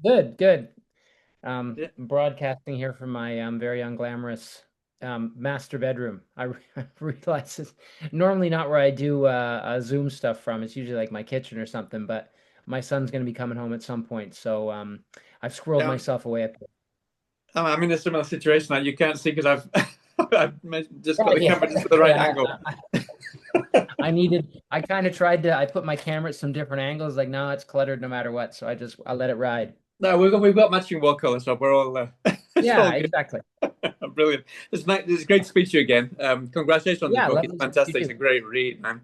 Good, good. Yeah. Broadcasting here from my very unglamorous master bedroom. I realize it's normally not where I do Zoom stuff from. It's usually like my kitchen or something, but my son's going to be coming home at some point, so I've squirreled Yeah, myself away up there. I'm in a similar situation that you can't see because I've just got Yeah, the yeah, camera just at the right yeah. angle. I kind of tried to. I put my camera at some different angles. Like, no, it's cluttered no matter what. So I let it ride. No, we've got matching wall colors, so we're all it's all Yeah, good. exactly. Brilliant. It's great to speak to you again. Congratulations on the Yeah, book. It's lovely to speak to you fantastic. It's too. a great read, man.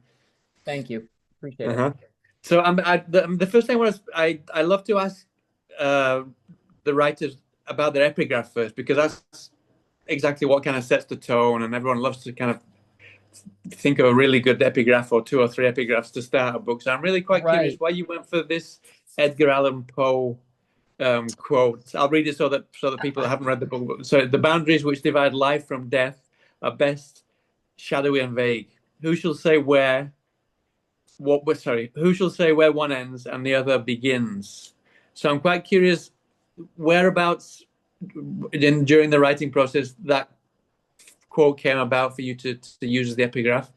Thank you. Appreciate it. Uh-huh. So the first thing I love to ask uh, the writers about their epigraph first because that's exactly what kind of sets the tone, and everyone loves to kind of think of a really good epigraph or two or three epigraphs to start a book. So I'm really quite curious Right. why you went for this Edgar Allan Poe quote. I'll read it so that people that haven't read the book. So the boundaries which divide life from death are best shadowy and vague. Who shall say where what? Sorry, who shall say where one ends and the other begins? So I'm quite curious whereabouts during the writing process that quote came about for you to use as the epigraph.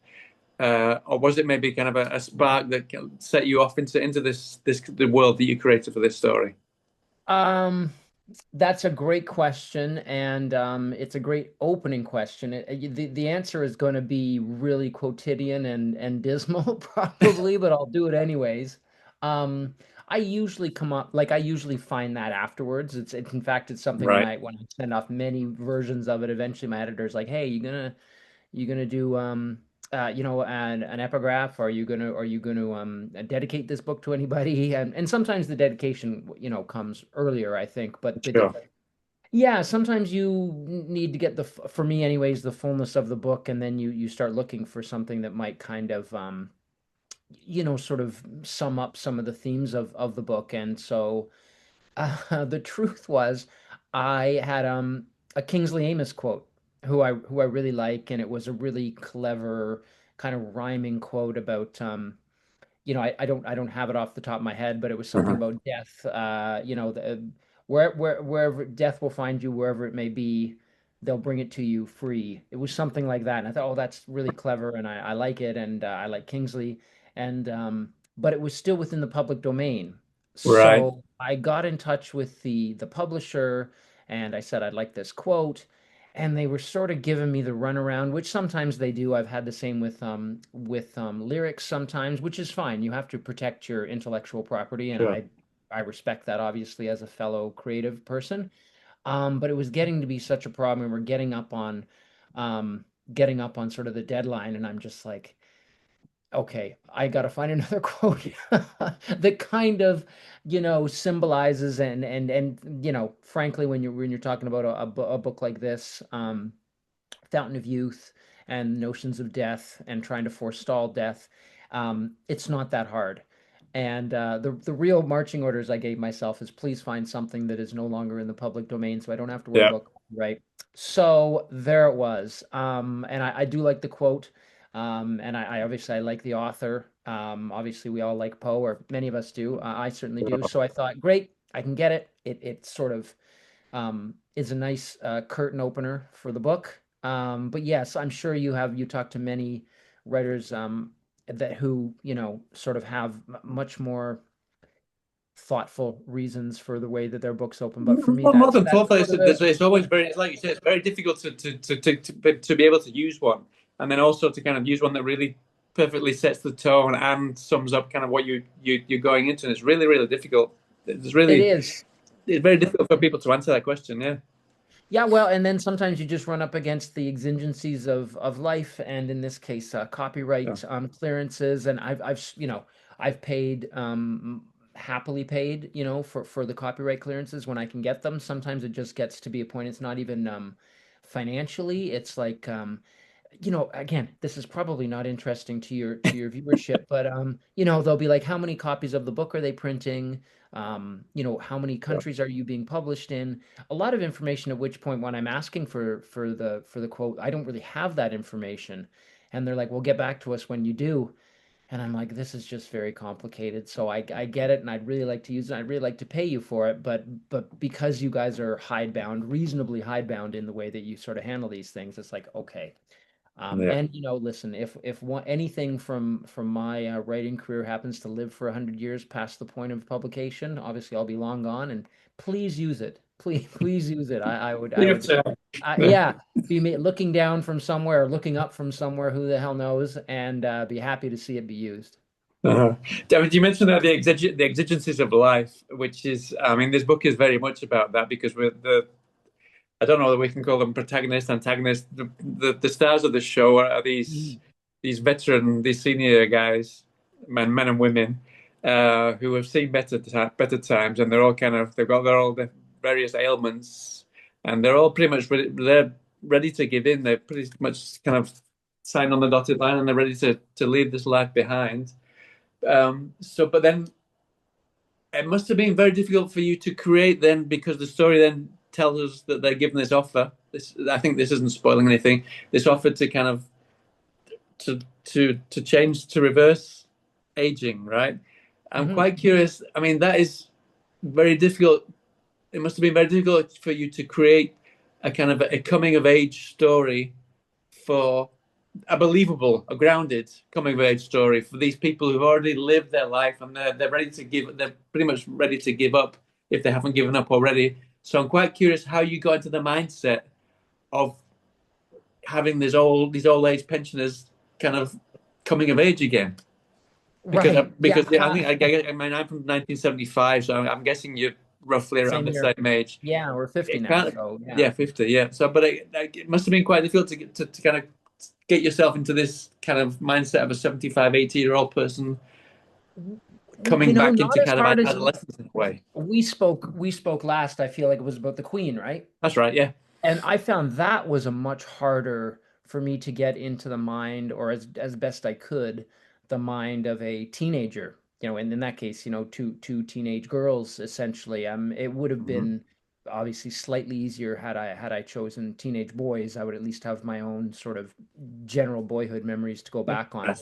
Or was it maybe kind of a spark that set you off into this the world that you created for this story? Um, that's a great question, and it's a great opening question. The answer is going to be really quotidian and dismal, probably, but I'll do it anyways. Um, I usually come up like I usually find that afterwards. In fact, it's something when Right. I send off many versions of it. Eventually, my editor's like, "Hey, you gonna do an epigraph? Are you gonna dedicate this book to anybody?" And sometimes the dedication comes earlier, I think. But Sure. yeah, sometimes you need to get for me anyways, the fullness of the book, and then you start looking for something that might kind of sort of sum up some of the themes of the book. And so the truth was, I had a Kingsley Amis quote, who I really like, and it was a really clever kind of rhyming quote about I don't have it off the top of my head, but it was something Uh-huh. about death. Wherever death will find you, wherever it may be, they'll bring it to you free. It was something like that, and I thought, oh, that's really clever, and I like it, and I like Kingsley, and but it was still within the public domain. Right. So I got in touch with the publisher, and I said I'd like this quote, and they were sort of giving me the runaround, which sometimes they do. I've had the same with lyrics sometimes, which is fine. You have to protect your intellectual property, and Sure. I respect that obviously as a fellow creative person. But it was getting to be such a problem, and we're um, getting up on sort of the deadline, and I'm just like, okay, I got to find another quote that kind of, symbolizes and frankly, when you're talking about a book like this, Fountain of Youth and notions of death and trying to forestall death, it's not that hard. And the real marching orders I gave myself is please find something that is no longer in the public domain, so I don't have to worry Yeah. about copyright. So there it was. And I do like the quote. And I obviously I like the author. Obviously we all like Poe, or many of us do. I certainly do. So I thought, great, I can get it. It sort of is a nice curtain opener for the book. But yes, I'm sure you talk to many writers that who sort of have much more thoughtful reasons for the way that their books open. But for me, More than that's thoughtful, sort of it. it's always very, it's like you say, it's very difficult to be able to use one, and then also to kind of use one that really perfectly sets the tone and sums up kind of what you're going into. And it's really, really difficult. It is. It's very difficult for people to answer that question. Yeah. Yeah, well, and then sometimes you just run up against the exigencies of life, and in this case, Yeah. copyright clearances. And I've paid happily paid for the copyright clearances when I can get them. Sometimes it just gets to be a point. It's not even financially. It's like again, this is probably not interesting to your viewership, but they'll be like, how many copies of the book are they printing? How many countries are you being published in? A lot of information, at which point when I'm asking for the quote, I don't really have that information. And they're like, well, get back to us when you do. And I'm like, this is just very complicated. So I get it, and I'd really like to use it. I'd really like to pay you for it, but because you guys are hidebound, reasonably hidebound in the way that you sort of handle these things, it's like, okay. Yeah. And listen, if anything from my writing career happens to live for 100 years past the point of publication, obviously I'll be long gone. And please use it. Please use it. I Yeah, would, so, yeah. yeah, looking down from somewhere, or looking up from somewhere, who the hell knows, and be happy to see it be used. Uh-huh. David, you mentioned that the exigencies of life, which is, I mean, this book is very much about that because I don't know whether we can call them protagonists, antagonists. The stars of the show are Mhm. these veteran, these senior guys, men and women, who have seen better times, and they're all they've got their various ailments, and they're all pretty much they're ready to give in. They're pretty much kind of signed on the dotted line, and they're ready to leave this life behind. But then it must have been very difficult for you to create then, because the story then tells us that they're given this offer. I think this isn't spoiling anything. This offer to kind of to change, to reverse aging, right? I'm Mhm. quite curious. I mean, that is very difficult. It must have been very difficult for you to create a kind of a coming of age story for a believable, a grounded coming of age story for these people who've already lived their life, and they're ready to give. They're pretty much ready to give up if they haven't given up already. So I'm quite curious how you got into the mindset of having these old age pensioners kind of coming of age again. Right. Yeah. Because I think I mean, I'm from 1975, so I'm guessing you're roughly around Same the here. same age. Yeah, we're 50 It now, kind of, so yeah. yeah, 50, yeah. So, but it must have been quite difficult to kind of get yourself into this kind of mindset of a 75, 80-year-old person coming back Not into as kind of hard as adolescence in a way. we spoke last. I feel like it was about the Queen, right? That's right, yeah. And I found that was a much harder for me to get into the mind, or as best I could, the mind of a teenager. And in that case, two teenage girls essentially. It would have Mhm. been obviously slightly easier had I chosen teenage boys. I would at least have my own sort of general boyhood memories to go back on.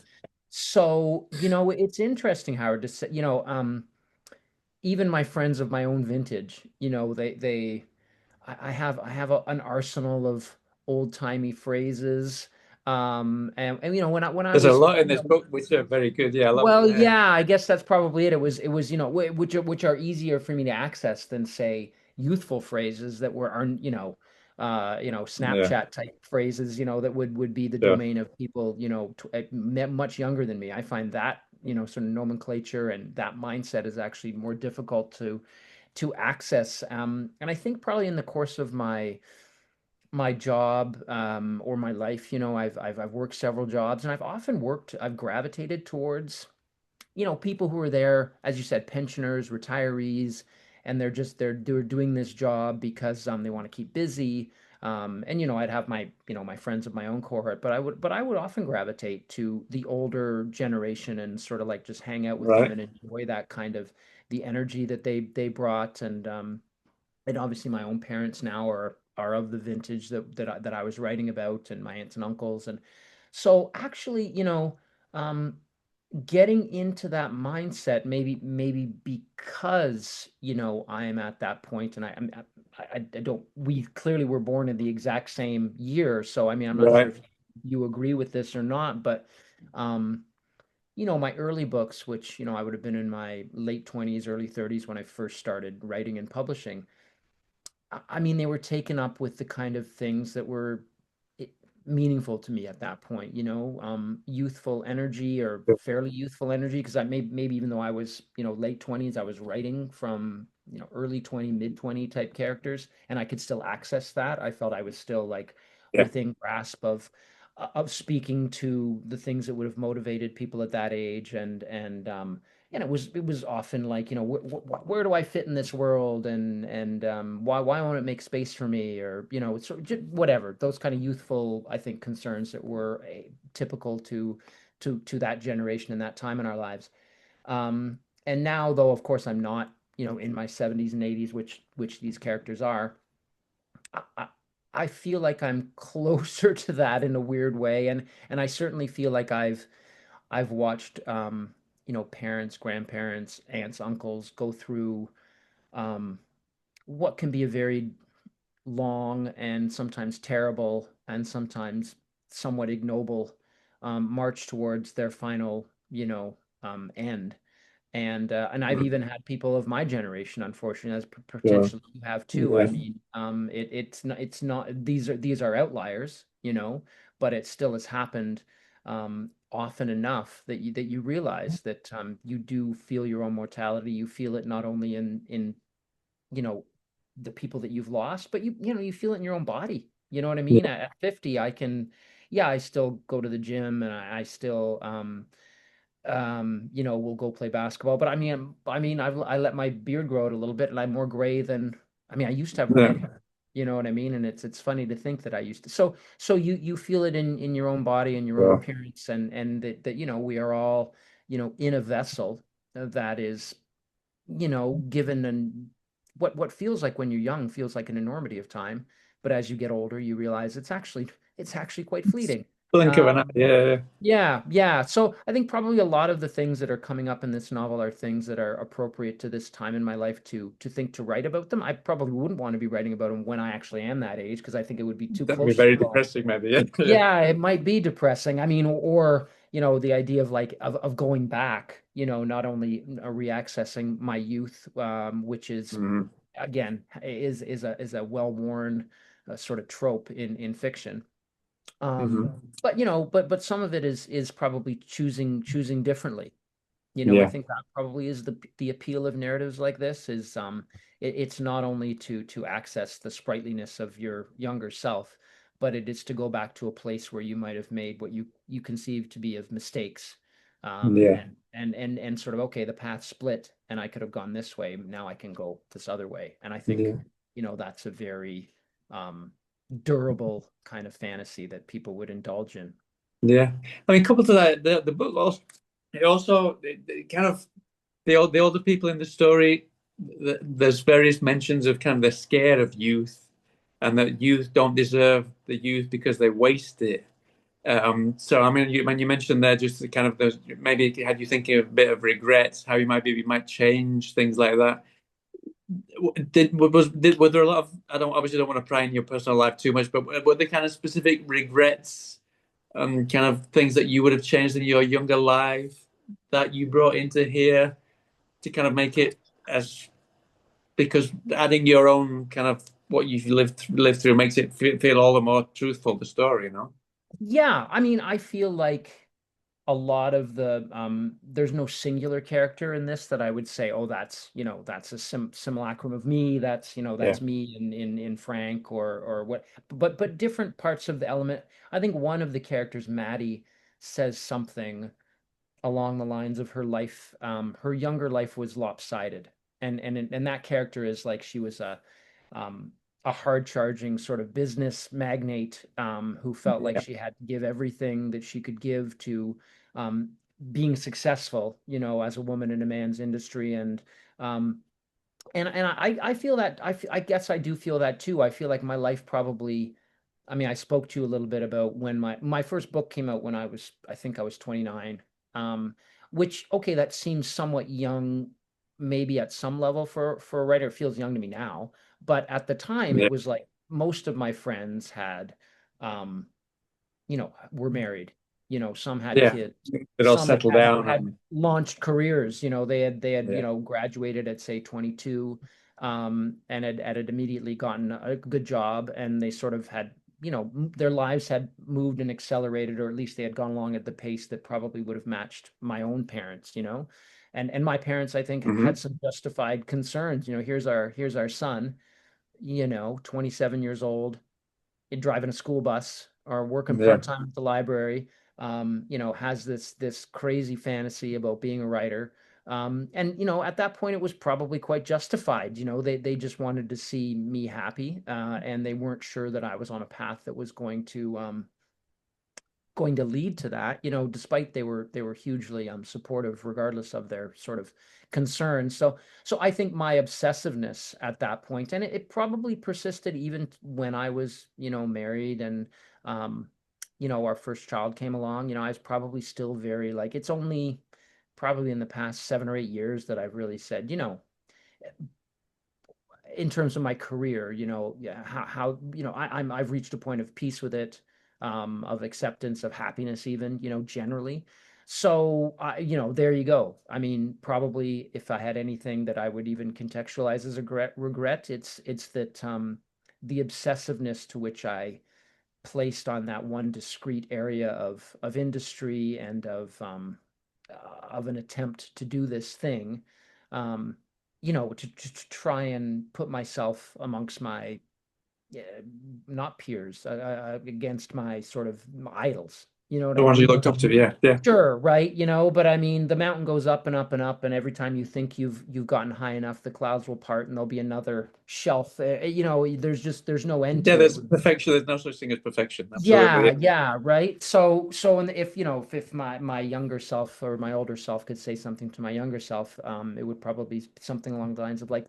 So, it's interesting, Howard, to say, even my friends of my own vintage, I have an arsenal of old-timey phrases. And when I There's a was, lot in this book which are very good. Yeah, I love well, it. yeah, I guess that's probably it. It was, which are easier for me to access than, say, youthful phrases that aren't, Yeah, Snapchat type phrases, that would be the sure. domain of people, much younger than me. I find that, sort of nomenclature and that mindset is actually more difficult to access. And I think probably in the course of my job, or my life, I've worked several jobs, and I've gravitated towards people who are there, as you said, pensioners, retirees, and they're doing this job because they want to keep busy. And I'd have my friends of my own cohort, but I would often gravitate to the older generation and sort of like just hang out with them Right. and enjoy that kind of the energy that they brought. And obviously my own parents now are of the vintage that I was writing about, and my aunts and uncles. And so actually, um getting into that mindset, maybe because I am at that point, and I don't we clearly were born in the exact same year. So I mean, I'm not sure Right. if you agree with this or not, but um my early books, which I would have been in my late 20s, early 30s when I first started writing and publishing. I mean, they were taken up with the kind of things that were i- meaningful to me at that point, youthful energy, or fairly youthful energy, because I maybe even though I was, late 20s, I was writing from, early 20, mid 20 type characters, and I could still access that. I felt I was still like Yeah. within grasp of speaking to the things that would have motivated people at that age. And it was often like, where do I fit in this world, and why won't it make space for me, or it's sort of whatever, those kind of youthful, I think, concerns that were typical to that generation and that time in our lives. And now, though, of course, I'm not, in my 70s and 80s, which these characters are. I, I I feel like I'm closer to that in a weird way, and I certainly feel like I've watched parents, grandparents, aunts, uncles go through um, what can be a very long and sometimes terrible and sometimes somewhat ignoble march towards their final, end. And I've Mm. even had people of my generation, unfortunately, as Sure. potentially you have too. I Yeah. mean, it's not these are outliers, but it still has happened often enough that you realize that you do feel your own mortality. You feel it not only in you know the people that you've lost, but you feel it in your own body. You know what I Yeah. mean? At 50, I can, yeah, I still go to the gym and I still we'll go play basketball. But I let my beard grow out a little bit, and I'm more gray than I used to have Yeah. red hair. You know what I mean? And it's funny to think that I used to. So you feel it in your own body and your own Sure. appearance, and that we are all in a vessel that is given and what feels like when you're young feels like an enormity of time, but as you get older, you realize it's actually quite fleeting. Blink of an eye. Um, Yeah. yeah, yeah. So I think probably a lot of the things that are coming up in this novel are things that are appropriate to this time in my life to think to write about them. I probably wouldn't want to be writing about them when I actually am that age because I think it would be too That'd be close to very the bone. depressing, maybe. Yeah. Yeah. Yeah, it might be depressing. I mean, or the idea of like of going back, not only reaccessing my youth, which is Mm. again is a well-worn sort of trope in fiction. Hmm. But some of it is probably choosing differently. I Yeah. think that probably is the appeal of narratives like this is it's not only to access the sprightliness of your younger self, but it is to go back to a place where you might have made what you conceive to be of mistakes, Yeah. and sort of okay, the path split and I could have gone this way, now I can go this other way. And I think Yeah. that's a very um, durable kind of fantasy that people would indulge in. Yeah. I mean, coupled to that, the book also, it kind of the older people in the story. There's various mentions of kind of the scare of youth, and that youth don't deserve the youth because they waste it. So I mean, when you mentioned there, just the kind of the maybe it had you thinking of a bit of regrets, how you might change things like that. Were there a lot of I don't obviously don't want to pry in your personal life too much, but were there kind of specific regrets, kind of things that you would have changed in your younger life that you brought into here to kind of make it as because adding your own kind of what you've lived through makes it feel all the more truthful the story, you know? Yeah, I mean, I feel like a lot of there's no singular character in this that I would say, oh, that's a simulacrum of me. Yeah. That's me in Frank or what. But different parts of the element. I think one of the characters, Maddie, says something along the lines of her life. Her younger life was lopsided, and that character is like she was um, a hard charging sort of business magnate who felt like Yeah. she had to give everything that she could give to um, being successful, as a woman in a man's industry. Um, and I feel that I guess I do feel that too. I feel like my life probably. I mean, I spoke to you a little bit about when my first book came out when I think I was 29. Um, which okay, that seems somewhat young, maybe at some level for a writer. It feels young to me now, but at the time, Yeah. it was like most of my friends um, were married. Some had Yeah. kids, It all some had settled had, down had and launched careers. They had yeah. graduated at say 22, and had immediately gotten a good job, and they sort of had their lives had moved and accelerated, or at least they had gone along at the pace that probably would have matched my own parents. And my parents, I think, Hmm. had some justified concerns. Here's our son, 27 years old, driving a school bus or working Yeah. part-time at the library, has this crazy fantasy about being a writer. And at that point it was probably quite justified. They just wanted to see me happy, and they weren't sure that I was on a path that was going to lead to that, despite they were hugely supportive regardless of their sort of concerns. So I think my obsessiveness at that point, and it probably persisted even when I was, married, and um our first child came along, I was probably still very like, it's only probably in the past 7 or 8 years that I've really said, in terms of my career, yeah, how I've reached a point of peace with it, of acceptance, of happiness, even, generally. So, there you go. I mean, probably if I had anything that I would even contextualize as a regret, it's that the obsessiveness to which I placed on that one discrete area of industry and of an attempt to do this thing, um, to try and put myself amongst my, uh, not peers, against my sort of idols. You know what The I ones you mean? looked up to, yeah, yeah, Sure, right, but I mean, the mountain goes up and up and up, and every time you think you've gotten high enough, the clouds will part, and there'll be another shelf. There's no end yeah. to it. There's perfection. There's no such thing as perfection. Absolutely, Yeah, yeah. yeah, right. So, and if if my younger self or my older self could say something to my younger self, it would probably be something along the lines of like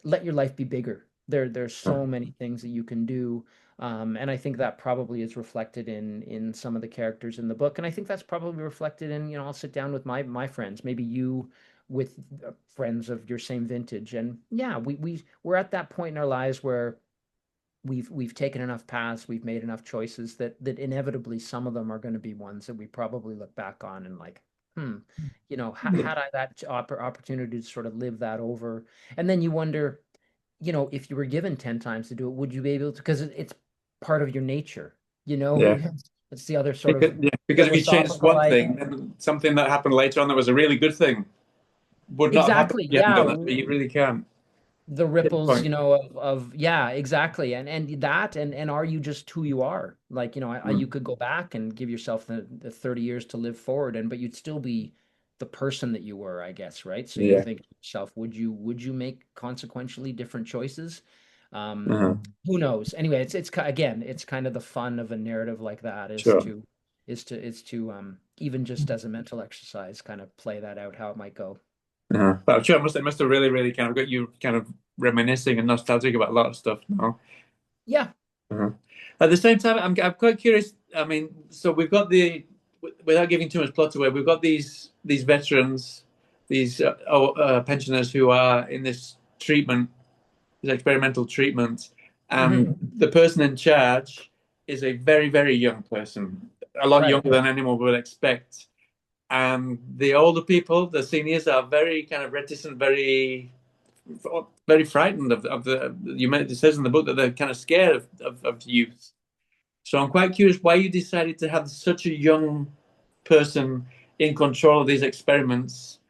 let your life be bigger. There's Sure. so many things that you can do, and I think that probably is reflected in some of the characters in the book, and I think that's probably reflected in, I'll sit down with my friends, maybe you with friends of your same vintage, and yeah, we're at that point in our lives where we've taken enough paths, we've made enough choices that inevitably some of them are going to be ones that we probably look back on and like, hmm, Yeah, had I that opportunity to sort of live that over, and then you wonder, if you were given 10 times to do it, would you be able to? Because it's part of your nature, yeah. it's the other sort of Because if you changed philosophical one idea. thing, then something that happened later on that was a really good thing would not have happened Exactly. if you hadn't Yeah. done that. But you really can't The ripples, pinpoint. of yeah, exactly. And that, and are you just who you are? Like, you Mm. could go back and give yourself the 30 years to live forward, but you'd still be the person that you were, I guess, right? So you Yeah. think to yourself, would you make consequentially different choices? Um, Uh-huh. who knows? Anyway, again, it's kind of the fun of a narrative like that, Sure. is to even just as a mental exercise, kind of play that out, how it might go. But I'm sure it must have really, really kind of got you kind of reminiscing and nostalgic about a lot of stuff now. Yeah. Uh-huh. At the same time, I'm quite curious. I mean, so we've got without giving too much plot away, we've got these veterans, these pensioners who are in this treatment, this experimental treatment, Hmm. and the person in charge is a very, very young person, a lot Right. younger than anyone would expect. And the older people, the seniors, are very kind of reticent, very, very frightened of the. It says in the book that they're kind of scared of youth. So I'm quite curious why you decided to have such a young person in control of these experiments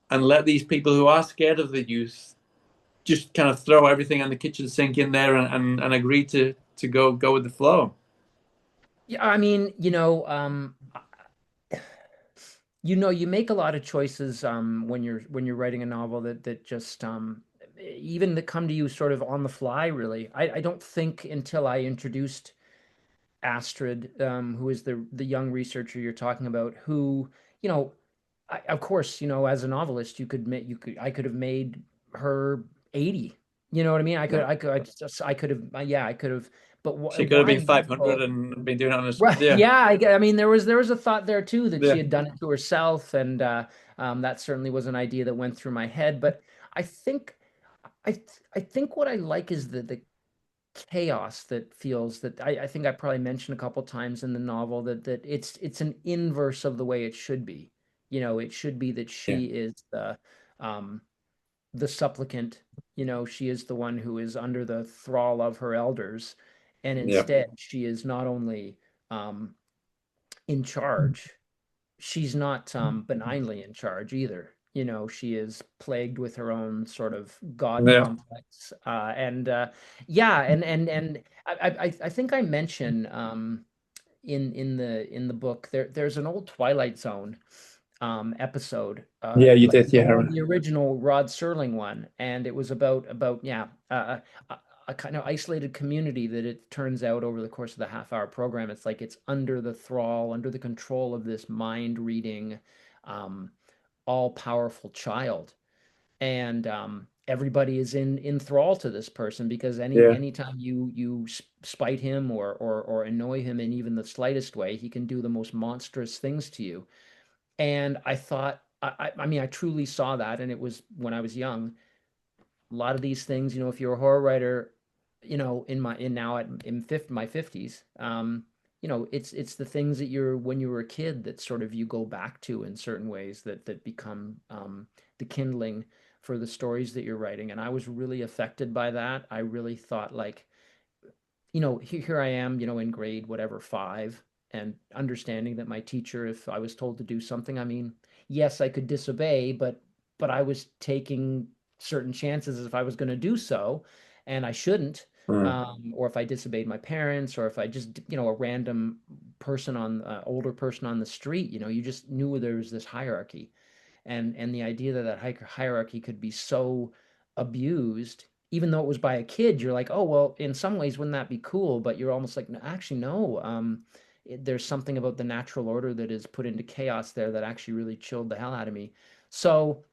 and let these people who are scared of the youth just kind of throw everything on the kitchen sink in there and agree to go with the flow. Yeah, I mean, you make a lot of choices when you're writing a novel that just even that come to you sort of on the fly, really. I don't think until I introduced Astrid, who is the young researcher you're talking about, who, you know, of course, as a novelist, I could have made her 80. You know what I mean? I could, Yeah. I could, I could have, yeah, I could have, but She could have why been now? 500 and been doing it on a, Right. yeah, Yeah. I mean, there was a thought there too that she yeah, had done it to herself, and that certainly was an idea that went through my head. But I think, I think what I like is the chaos that feels that I think I probably mentioned a couple times in the novel that it's an inverse of the way it should be. It should be that yeah, she is um, the supplicant. She is the one who is under the thrall of her elders, and yeah, instead she is not only um, in charge, she's not benignly in charge either. She is plagued with her own sort of God yeah, complex, and yeah, and I think I mention in the book there's an old Twilight Zone episode, yeah. You like did, yeah, the original Rod Serling one, and it was about yeah, a kind of isolated community that it turns out over the course of the half-hour program, it's like it's under the thrall, under the control of this mind reading, um, all powerful child. And everybody is in thrall to this person because Yeah. anytime you spite him or annoy him in even the slightest way, he can do the most monstrous things to you. And I thought, I mean, I truly saw that, and it was when I was young. A lot of these things, if you're a horror writer, in my in now at in my 50s, it's the things that you're when you were a kid that sort of you go back to in certain ways that become the kindling for the stories that you're writing. And I was really affected by that. I really thought like, here I am, in grade whatever 5, and understanding that my teacher, if I was told to do something, I mean, yes, I could disobey, but I was taking certain chances if I was going to do so, and I shouldn't. Mm. Or if I disobeyed my parents, or if I just, a random person older person on the street, you just knew there was this hierarchy, and the idea that hierarchy could be so abused, even though it was by a kid. You're like, oh well, in some ways wouldn't that be cool, but you're almost like, "No, actually no, there's something about the natural order that is put into chaos there that actually really chilled the hell out of me." So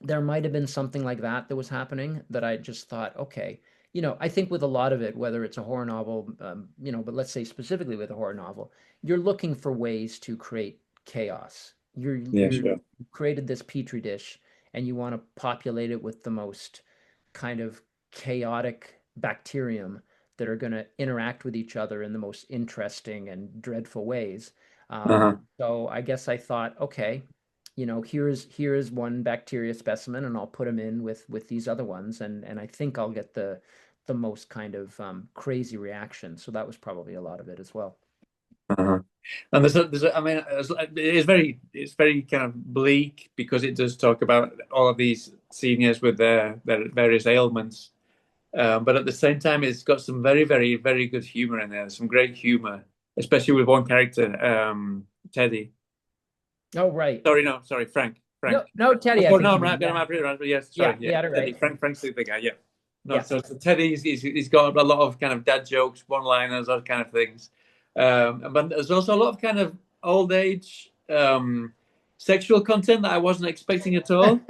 there might have been something like that that was happening that I just thought, okay, I think with a lot of it, whether it's a horror novel, but let's say specifically with a horror novel, you're looking for ways to create chaos. Yeah, You're sure. you created this petri dish, and you want to populate it with the most kind of chaotic bacterium that are going to interact with each other in the most interesting and dreadful ways. Uh-huh. So I guess I thought, okay, here's one bacteria specimen, and I'll put them in with these other ones, and I think I'll get the most kind of crazy reaction. So that was probably a lot of it as well. Uh-huh. And I mean, it's very kind of bleak because it does talk about all of these seniors with their various ailments. But at the same time, it's got some very, very, very good humor in there. Some great humor, especially with one character, Teddy. Oh, right. Sorry, no, sorry, Frank. No, Frank. no, Oh, Teddy, I sorry, think no, you mean. I'm Yeah, right. Yes, yeah, sorry, you yeah, had it Teddy. right. Frank's the guy. Yeah. No, Yeah. so Teddy, he's got a lot of kind of dad jokes, one-liners, those kind of things. But there's also a lot of kind of old age sexual content that I wasn't expecting at all.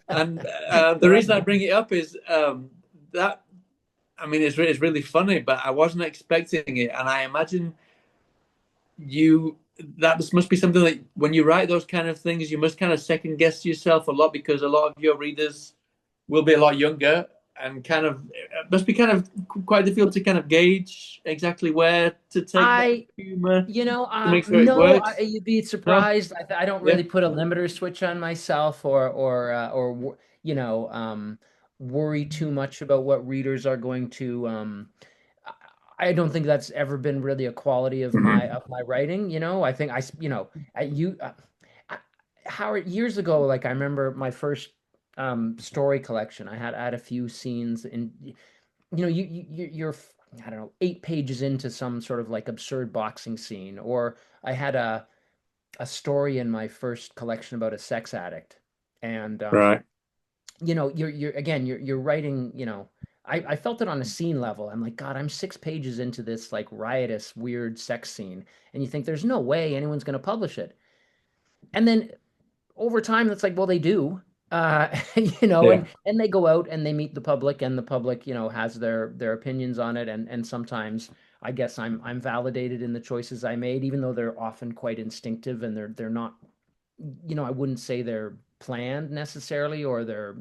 And the Right. reason I bring it up is that I mean, it's really funny, but I wasn't expecting it, and I imagine you that must be something that when you write those kind of things, you must kind of second guess yourself a lot because a lot of your readers will be a lot younger and kind of it must be kind of quite difficult to kind of gauge exactly where to take that I humor to make sure it No, works. you'd be No, surprised. I don't yeah, really put a limiter switch on myself, or worry too much about what readers are going to. I don't think that's ever been really a quality of my mm-hmm. of my writing. I think you I, Howard, years ago, like I remember my first story collection. I had a few scenes in, you're I don't know, 8 pages into some sort of like absurd boxing scene, or I had a story in my first collection about a sex addict, and Right, you're again you're writing, I felt it on a scene level. I'm like, God, I'm 6 pages into this like riotous weird sex scene, and you think there's no way anyone's going to publish it, and then over time it's like, well, they do. yeah, And they go out and they meet the public, and the public, has their opinions on it, and sometimes I guess I'm validated in the choices I made, even though they're often quite instinctive, and they're not, I wouldn't say they're planned necessarily, or they're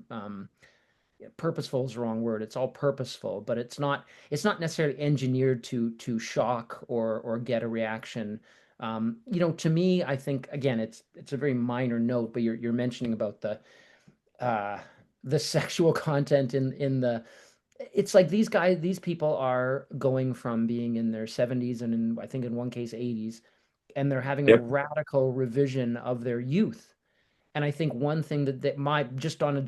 purposeful is the wrong word. It's all purposeful, but it's not necessarily engineered to shock or get a reaction. To me, I think again, it's a very minor note, but you're mentioning about uh the sexual content in the it's like these people are going from being in their 70s, and I think in one case 80s, and they're having a yep, radical revision of their youth. And I think one thing that might, just on a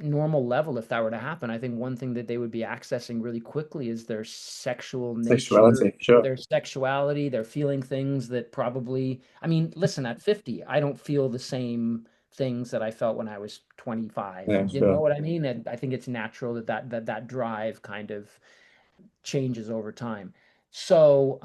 normal level, if that were to happen, I think one thing that they would be accessing really quickly is their sexual nature, sexuality, sure, their sexuality. They're feeling things that probably, I mean, listen, at 50, I don't feel the same things that I felt when I was 25. yeah, You know sure, what I mean? And I think it's natural that drive kind of changes over time. So,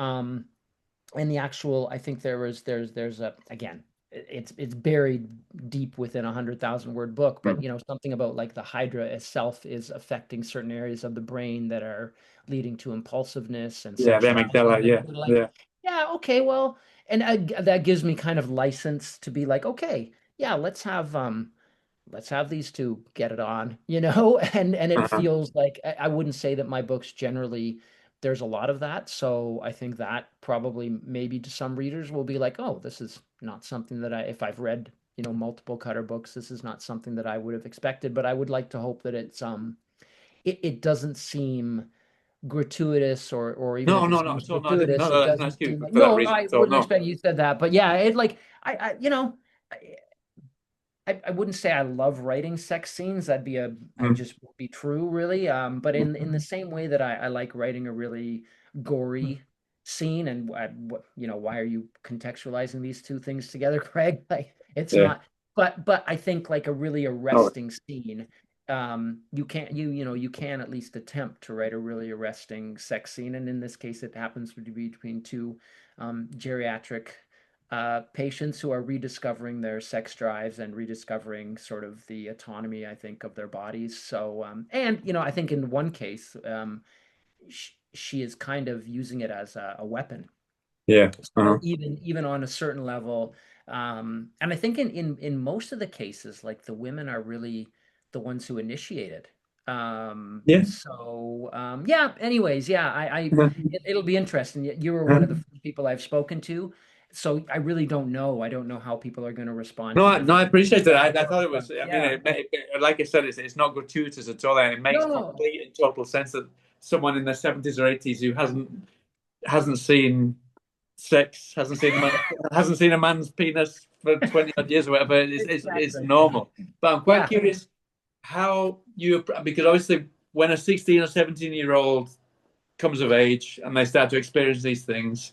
in the actual, I think there's a, again, it's buried deep within 100,000 word book, but Mm. you know, something about like the Hydra itself is affecting certain areas of the brain that are leading to impulsiveness and Yeah, the sexuality. amygdala. And Yeah, you're like, yeah. yeah, okay, well, and that gives me kind of license to be like, okay, yeah, let's have these two get it on, you know? And it Uh-huh. feels like I wouldn't say that my books generally there's a lot of that. So I think that probably maybe to some readers will be like, oh, this is not something that if I've read, you know, multiple Cutter books, this is not something that I would have expected. But I would like to hope that it doesn't seem gratuitous, or even No, if it no, not seems at all. No, I didn't. No, gratuitous, no, it I didn't ask doesn't you seem like, for that no, reason I at all. wouldn't No. expect you said that. But yeah, it like you know, I wouldn't say I love writing sex scenes. I Mm. just would be true, really. But in the same way that I like writing a really gory scene, and you know, why are you contextualizing these two things together, Craig? Like, it's Yeah. not. But I think like a really No. arresting scene, you can't you know you can at least attempt to write a really arresting sex scene, and in this case, it happens to be between two geriatric patients who are rediscovering their sex drives and rediscovering sort of the autonomy, I think, of their bodies. So, and you know, I think in one case, she is kind of using it as a weapon. Yeah. So Uh-huh. even on a certain level, and I think in most of the cases, like the women are really the ones who initiate it. Yeah. Yeah. Anyways, yeah, it'll be interesting. You were one of the first people I've spoken to, so I really don't know. I don't know how people are going to respond No, to no, I different appreciate that. I books, thought it but was. I mean, yeah, like I said, it's not gratuitous at all, and it makes no, complete and total sense that someone in their 70s or 80s who hasn't seen sex, hasn't seen a man's penis for 20 odd years or whatever is exactly, normal. But I'm quite yeah. curious how you, because obviously when a 16 or 17-year-old comes of age and they start to experience these things,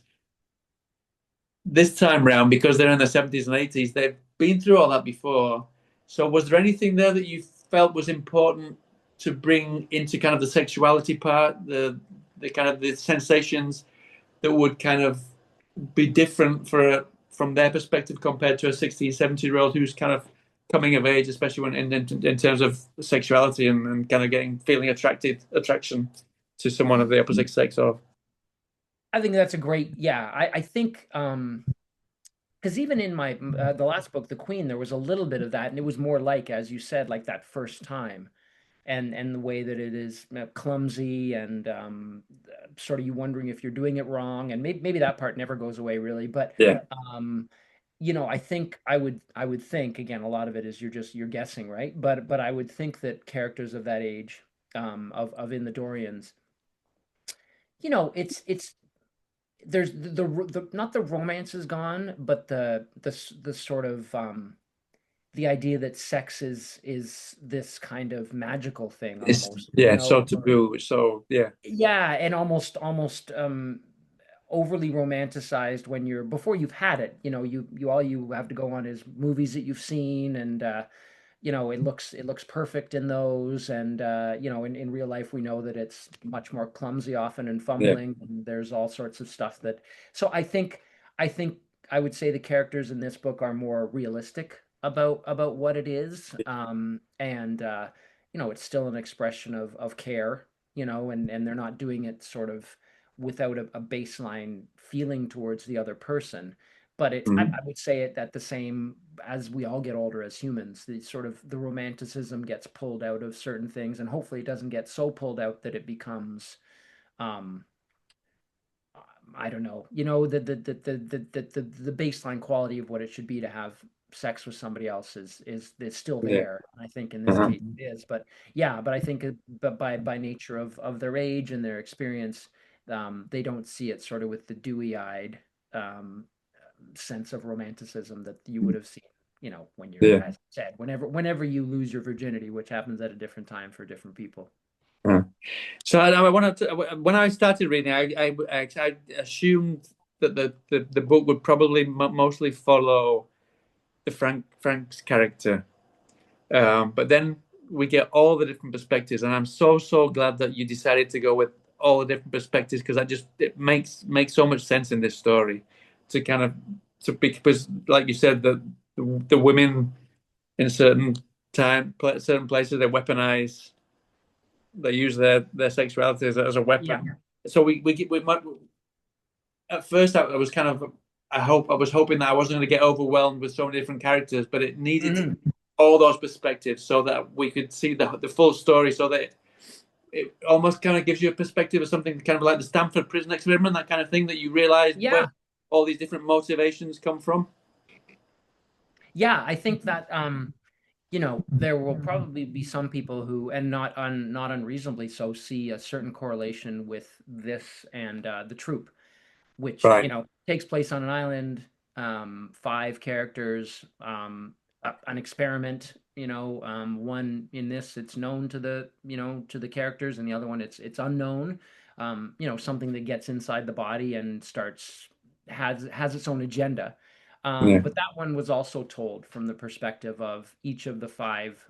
this time round, because they're in their 70s and 80s, they've been through all that before. So was there anything there that you felt was important to bring into kind of the sexuality part, the kind of the sensations that would kind of be different from their perspective compared to a 16, 17-year-old who's kind of coming of age, especially when in terms of sexuality and kind of feeling attraction to someone of the opposite sex? Or I think that's a great, yeah. I think because even in my the last book, The Queen, there was a little bit of that, and it was more like, as you said, like that first time, and the way that it is clumsy and sort of you wondering if you're doing it wrong, and maybe that part never goes away really, but yeah. um, you know, I think I would think again, a lot of it is you're guessing, right? But I would think that characters of that age, of in the Dorians, you know, it's there's the not the romance is gone, but the sort of the idea that sex is this kind of magical thing It's almost, you yeah, so know, or taboo. So yeah, yeah, and almost overly romanticized when you're before you've had it. You know, you all you have to go on is movies that you've seen, and you know, it looks perfect in those, and you know, in real life we know that it's much more clumsy often and yeah. fumbling, and there's all sorts of stuff that so I think I would say the characters in this book are more realistic about what it is, and you know, it's still an expression of care, you know, and they're not doing it sort of without a baseline feeling towards the other person. But I Mhm. would say it that the same as we all get older as humans, the sort of the romanticism gets pulled out of certain things, and hopefully it doesn't get so pulled out that it becomes, um, I don't know, you know, the baseline quality of what it should be to have sex with somebody else is still Yeah. there. I think in this Uh-huh. case it is, but yeah, but I think but by nature of their age and their experience, they don't see it sort of with the dewy-eyed um, sense of romanticism that you would have seen, you know, when you're, Yeah. as I said, whenever you lose your virginity, which happens at a different time for different people. Uh-huh. So I wanted to, when I started reading, I assumed that the book would probably mostly follow the Frank's character, but then we get all the different perspectives, and I'm so glad that you decided to go with all the different perspectives because that just it makes so much sense in this story to kind of because, like you said, the women in certain places, they use their sexuality as a Yeah. weapon. So we might, at first I was kind of I was hoping that I wasn't going to get overwhelmed with so many different characters, but it needed Hmm. all those perspectives so that we could see the full story, so that it almost kind of gives you a perspective of something kind of like the Stanford prison experiment, that kind of thing, that you realize where Yeah. all these different motivations come from. Yeah, I think that there will probably be some people who, and not unreasonably so, see a certain correlation with this and the Troop, which Right. takes place on an island, five characters, an experiment. One in this, it's known to the characters, and the other one it's unknown. Something that gets inside the body and starts has its own agenda. Yeah. But that one was also told from the perspective of each of the five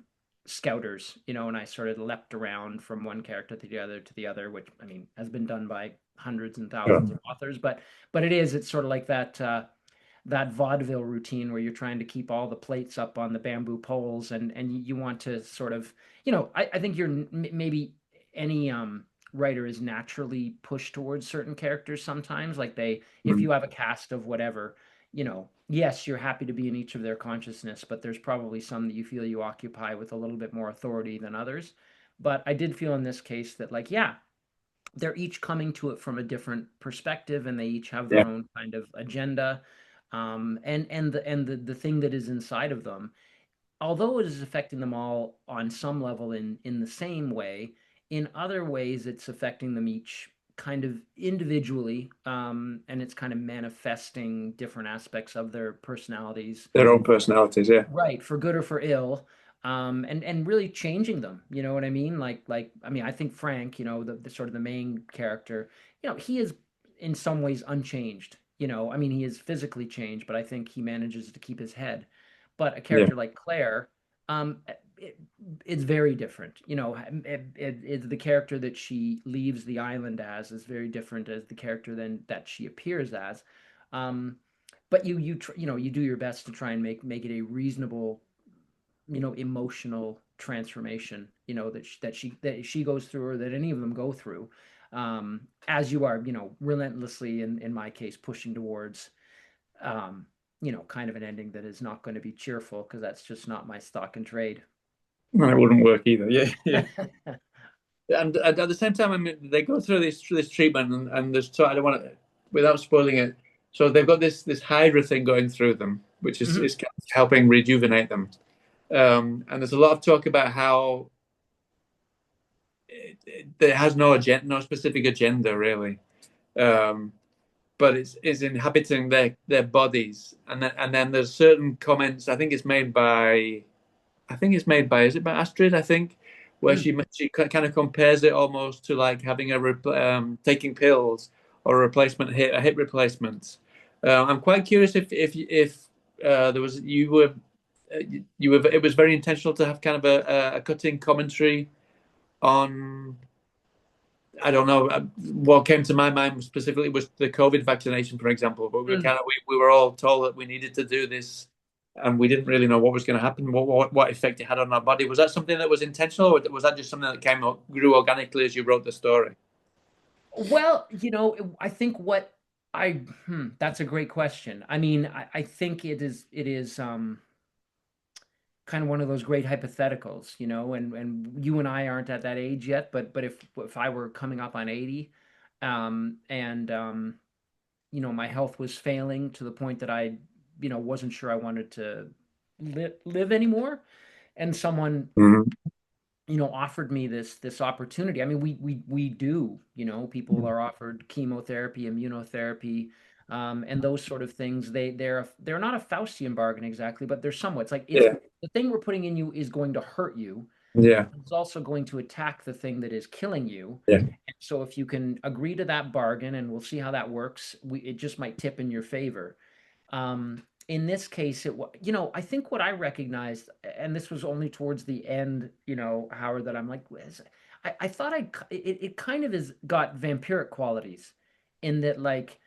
scouters, and I sort of leapt around from one character to the other, which I mean has been done by hundreds and thousands Yeah. of authors, but it's sort of like that vaudeville routine where you're trying to keep all the plates up on the bamboo poles, and you want to sort of, I think maybe any writer is naturally pushed towards certain characters sometimes. Like if Mm. you have a cast of whatever, yes, you're happy to be in each of their consciousness, but there's probably some that you feel you occupy with a little bit more authority than others. But I did feel in this case that, like, yeah, they're each coming to it from a different perspective, and they each have their Yeah. own kind of agenda, and the thing that is inside of them, although it is affecting them all on some level in the same way, in other ways it's affecting them each kind of individually, and it's kind of manifesting different aspects of their personalities, Their own personalities. Yeah. right, for good or for ill, and really changing them. You know what I mean? Like I mean, I think Frank, the sort of the main character, he is in some ways unchanged. I mean, he is physically changed, but I think he manages to keep his head. But a Yeah. character like Claire, it, it's very different. The character that she leaves the island as is very different as the character then that she appears as. Um, but you do your best to try and make it a reasonable, emotional transformation, that she goes through, or that any of them go through, as you are, relentlessly, in my case, pushing towards, kind of an ending that is not going to be cheerful, because that's just not my stock and trade. No, it wouldn't work either. Yeah. Yeah. And at the same time, I mean, they go through this treatment, and there's, so I don't want to, without spoiling it. So they've got this Hydra thing going through them, which Mhm. is kind of helping rejuvenate them. And there's a lot of talk about how it has no specific agenda really, um, but it's inhabiting their bodies. And then there's certain comments. I think it's made by, is it by Astrid? I think, where Mm. she kind of compares it almost to like having taking pills or a hip replacement. I'm quite curious if there was you were it was very intentional to have kind of a cutting commentary on, I don't know. What came to my mind specifically was the COVID vaccination, for example. But Mm. we were all told that we needed to do this, and we didn't really know what was going to happen, what effect it had on our body. Was that something that was intentional, or was that just something that grew organically as you wrote the story? Well, I think that's a great question. I mean, I think it is kind of one of those great hypotheticals, and you and I aren't at that age yet, but if I were coming up on 80, and my health was failing to the point that I, wasn't sure I wanted to live anymore, and someone, Hmm. offered me this opportunity. I mean, we do, people are offered chemotherapy, immunotherapy, and those sort of things. They're not a Faustian bargain exactly, but they're somewhat. It's like, Yeah, the thing we're putting in you is going to hurt you. yeah, It's also going to attack the thing that is killing you. yeah. So if you can agree to that bargain, and we'll see how that works, it just might tip in your favor. In this case, I think what I recognized, and this was only towards the end, Howard, that I'm like, I thought it kind of has got vampiric qualities, in that, like,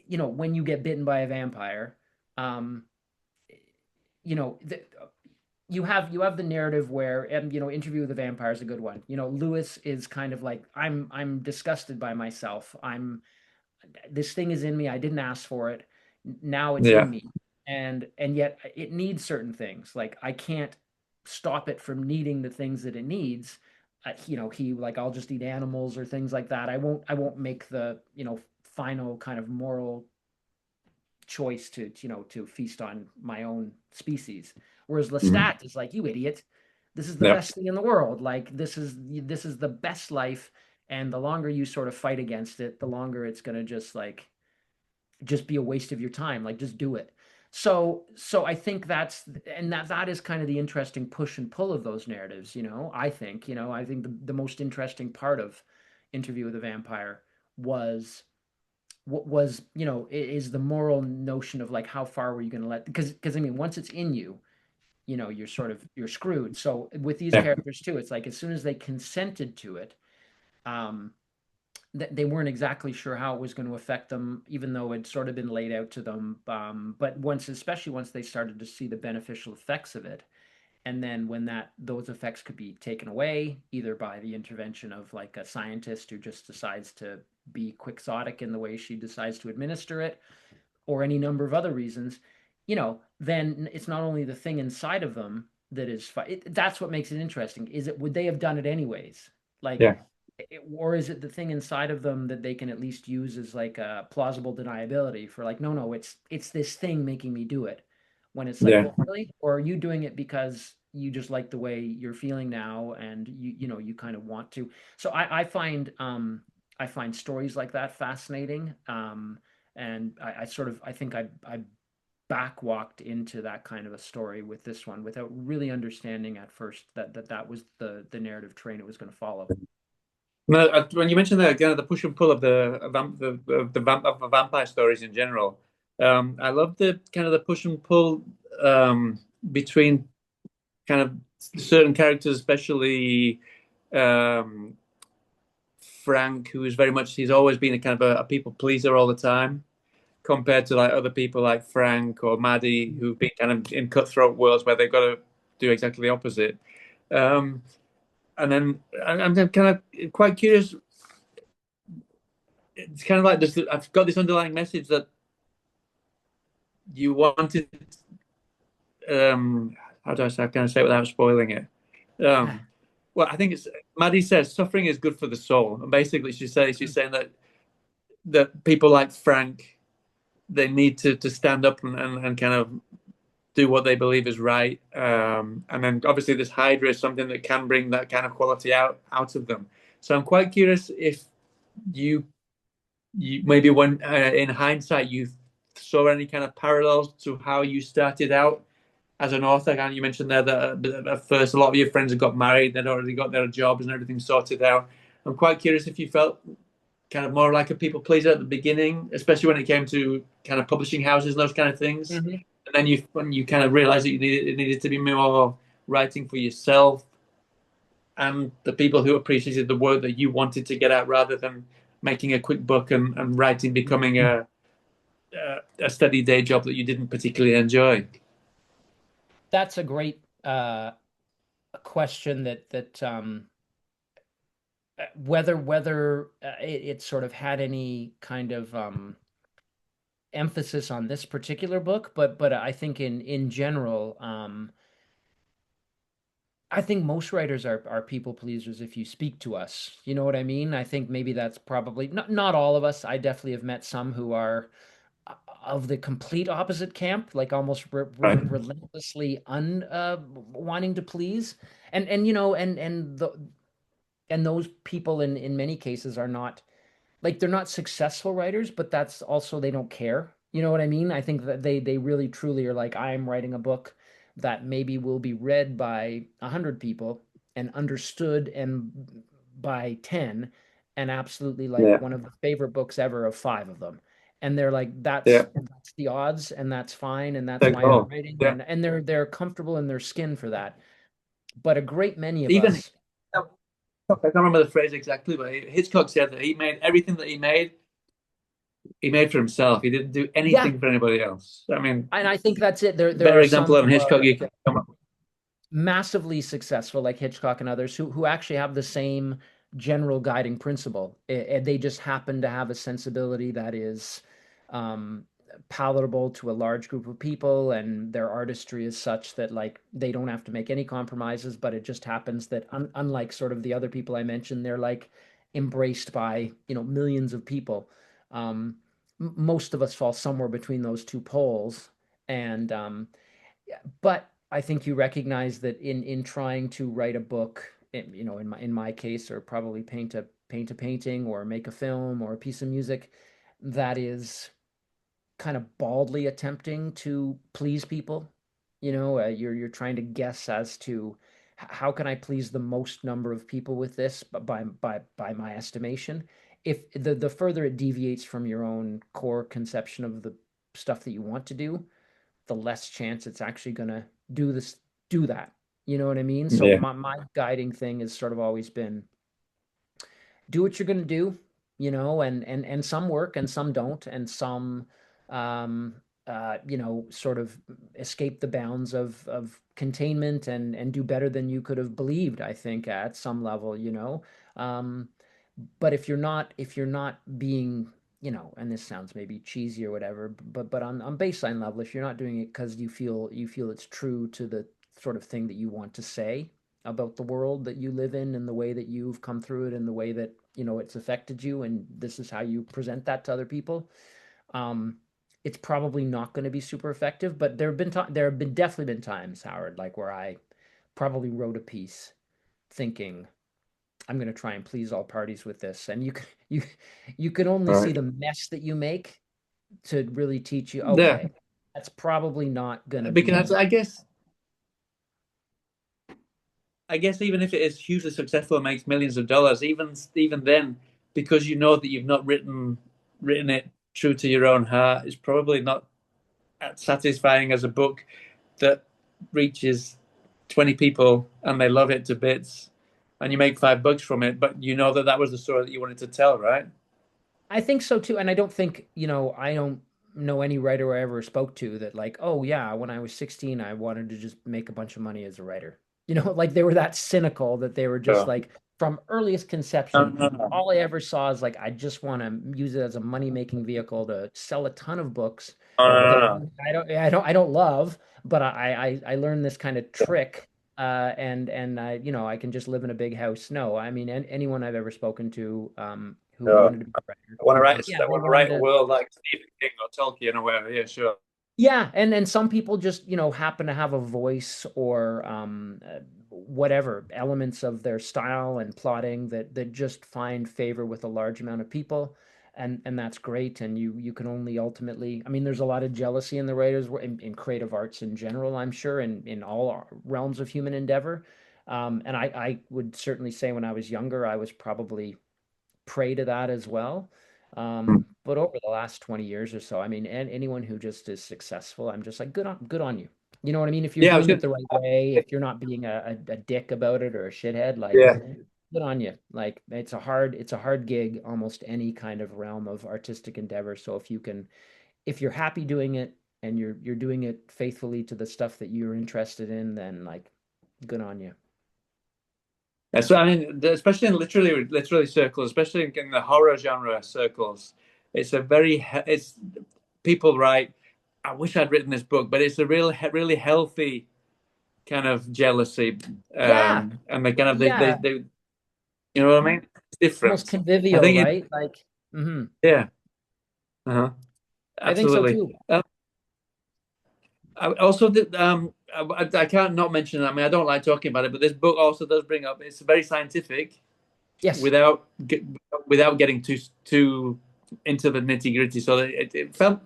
you know, when you get bitten by a vampire, um, you know, you have the narrative where, you know, Interview with the Vampire is a good one. You know, Lewis is kind of like, I'm disgusted by myself. I'm This thing is in me. I didn't ask for it. Now it's Yeah. in me. And yet it needs certain things. Like I can't stop it from needing the things that it needs. You know, he like, I'll just eat animals or things like that. I won't make the, you know, final kind of moral choice to, you know, to feast on my own species. Whereas Mhm. Lestat is like, you idiot, this is the Yeah. best thing in the world. Like this is the best life. And the longer you sort of fight against it, the longer it's going to just like just be a waste of your time. Like just do it. So I think that is kind of the interesting push and pull of those narratives, you know. I think the most interesting part of Interview with a Vampire was what was, you know, is the moral notion of like how far were you going to let, because I mean once it's in you, you know, you're screwed. So with these Yeah. characters too, it's like as soon as they consented to it, um they weren't exactly sure how it was going to affect them, even though it'd sort of been laid out to them. But especially once they started to see the beneficial effects of it, and then when those effects could be taken away, either by the intervention of like a scientist who just decides to be quixotic in the way she decides to administer it, or any number of other reasons, you know, then it's not only the thing inside of them that is that's what makes it interesting. Is it, would they have done it anyways? Like, Yeah. or is it the thing inside of them that they can at least use as like a plausible deniability for like, no, no, it's this thing making me do it. When it's like, Yeah. well, really? Or are you doing it because you just like the way you're feeling now and you know, you kind of want to. So I find stories like that fascinating. And I sort of I think I backwalked into that kind of a story with this one without really understanding at first that was the narrative train it was going to follow. No, when you mentioned the kind of the push and pull of the vampire stories in general, I love the kind of the push and pull between kind of certain characters, especially um, Frank, who is very much he's always been a kind of a people pleaser all the time, compared to like other people like Frank or Maddie, who've been kind of in cutthroat worlds where they've got to do exactly the opposite. Um, and then I'm kind of quite curious. It's kind of like this. I've got this underlying message that you wanted. Um, how do I say? Can I say it without spoiling it? Well, I think it's Maddie says suffering is good for the soul, and basically she's saying that people like Frank they need to stand up and kind of do what they believe is right. And then obviously this Hydra is something that can bring that kind of quality out of them. So I'm quite curious if you you maybe when in hindsight you saw any kind of parallels to how you started out as an author. And you mentioned there that at first a lot of your friends had got married, they'd already got their jobs and everything sorted out. I'm quite curious if you felt kind of more like a people pleaser at the beginning, especially when it came to kind of publishing houses and those kind of things. Mhm. And then when you kind of realized that it needed to be more writing for yourself and the people who appreciated the work that you wanted to get out rather than making a quick buck and writing becoming a steady day job that you didn't particularly enjoy. That's a great question whether it sort of had any kind of emphasis on this particular book, but I think in general, I think most writers are people pleasers if you speak to us. You know what I mean? I think maybe that's probably not all of us. I definitely have met some who are of the complete opposite camp, like almost Right. relentlessly un wanting to please. And you know, and those people in many cases are not, like, they're not successful writers, but that's also they don't care. You know what I mean? I think that they really truly are like, I'm writing a book that maybe will be read by 100 people and understood and by 10, and absolutely like Yeah. one of the favorite books ever of five of them. And they're like, Yeah. that's the odds, and that's fine, and that's There you why I'm go. writing, Yeah. and they're comfortable in their skin for that. But a great many of Even us, I can't remember the phrase exactly, but Hitchcock said that he made everything that he made. he made for himself. He didn't do Yeah, anything for anybody else. I mean, and I think that's it. There better are some example than who Hitchcock are you can come up with. massively successful, like Hitchcock and others, who actually have the same general guiding principle. They just happen to have a sensibility that is um, palatable to a large group of people, and their artistry is such that like they don't have to make any compromises. But it just happens that unlike sort of the other people I mentioned, they're like embraced by millions of people. Most of us fall somewhere between those two poles, and but I think you recognize that in trying to write a book, in my case, or probably paint a painting or make a film or a piece of music, that is kind of baldly attempting to please people. You're trying to guess as to how can I please the most number of people with this, but by my estimation. If the further it deviates from your own core conception of the stuff that you want to do, the less chance it's actually gonna do that. You know what I mean? So Yeah, my guiding thing has sort of always been do what you're gonna do, and some work and some don't, and some um sort of escape the bounds of containment and do better than you could have believed, I think, at some level. Um but if you're not being, and this sounds maybe cheesy or whatever, but on baseline level, if you're not doing it because you feel it's true to the sort of thing that you want to say about the world that you live in and the way that you've come through it and the way that it's affected you, and this is how you present that to other people, um it's probably not going to be super effective. But there have been definitely been times, Howard, like where I probably wrote a piece thinking I'm going to try and please all parties with this. And you can only all see right. the mess that you make to really teach you, Yeah, okay, that's probably not going to because be. I guess even if it is hugely successful and makes millions of dollars, even then, because you know that you've not written it true to your own heart, it's probably not as satisfying as a book that reaches 20 people and they love it to bits, and you make $5 from it, but you know that that was the story that you wanted to tell, right? I think so too. And I don't think, I don't know any writer I ever spoke to that like, oh yeah, when I was 16, I wanted to just make a bunch of money as a writer. Like they were that cynical that they were just So, like from earliest no, conception, no, no. all I ever saw is like, I just want to use it as a money-making vehicle to sell a ton of books No, no, that no, no. I don't love, but I learned this kind of trick, and I can just live in a big house. No, I mean, anyone I've ever spoken to, who No. wanted to be a writer, yeah, I they want to wanted write a to. world like Stephen King or Tolkien or whatever. Yeah, sure. Yeah, and some people just, happen to have a voice or whatever elements of their style and plotting that just find favor with a large amount of people, and that's great. And you can only ultimately, I mean, there's a lot of jealousy in the writers in creative arts in general, I'm sure, in all realms of human endeavor. And I would certainly say when I was younger, I was probably prey to that as well. But over the last 20 years or so, I mean, and anyone who just is successful, I'm just like, good on you. You know what I mean? If you're Yeah, I was doing it going the right way, if you're not being a dick about it or a shithead, like yeah. good on you. Like it's a hard gig, almost any kind of realm of artistic endeavor. So if you're happy doing it and you're doing it faithfully to the stuff that you're interested in, then like good on you. Yeah, so I mean, especially in literally circles, especially in the horror genre circles, it's a very it's people write. I wish I'd written this book, but it's a really healthy kind of jealousy, Yeah, and they kind of yeah. they you know what I mean? It's Almost different. I convivial, think right? Like, yeah, uh-huh, I think so absolutely. too. I also did, I can't not mention. I mean, I don't like talking about it, but this book also does bring up. It's very scientific, Yes, without without getting too into the nitty gritty. So it felt.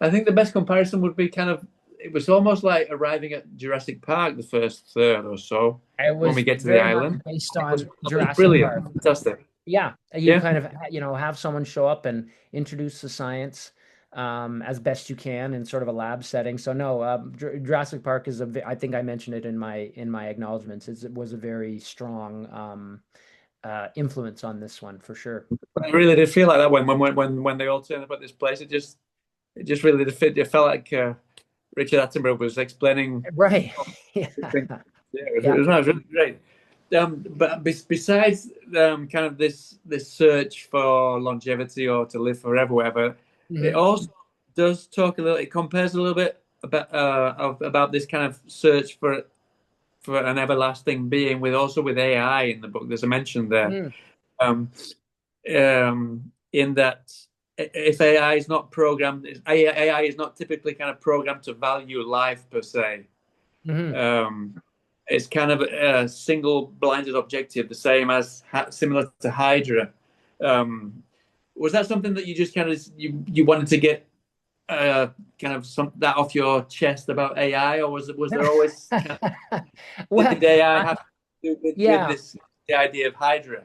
I think the best comparison would be kind of. It was almost like arriving at Jurassic Park, the first third or so, it when we was get to the very much island. based It on was Jurassic brilliant, Park. fantastic. Yeah, you Yeah, kind of, have someone show up and introduce the science as best you can in sort of a lab setting. So no, Jurassic Park is I think I mentioned it in my acknowledgments. It was a very strong influence on this one for sure. It really did feel like that when they all turned up at this place. It just really did fit. It felt like Richard Attenborough was explaining Right. Yeah. everything. Yeah, Yeah. it was really great. But besides kind of this search for longevity or to live forever, whatever, it Mhm. also does talk a little. It compares a little bit about this kind of search for an everlasting being with also with AI in the book. There's a mention there. Mhm. Um, in that if AI is not programmed, AI is not typically kind of programmed to value life per se. Mhm. Um, it's kind of a single blinded objective, the same as similar to Hydra. Um, was that something that you just kind of you wanted to get kind of some that off your chest about AI, or was there always kind of, Well, did AI have to do with yeah. this the idea of Hydra?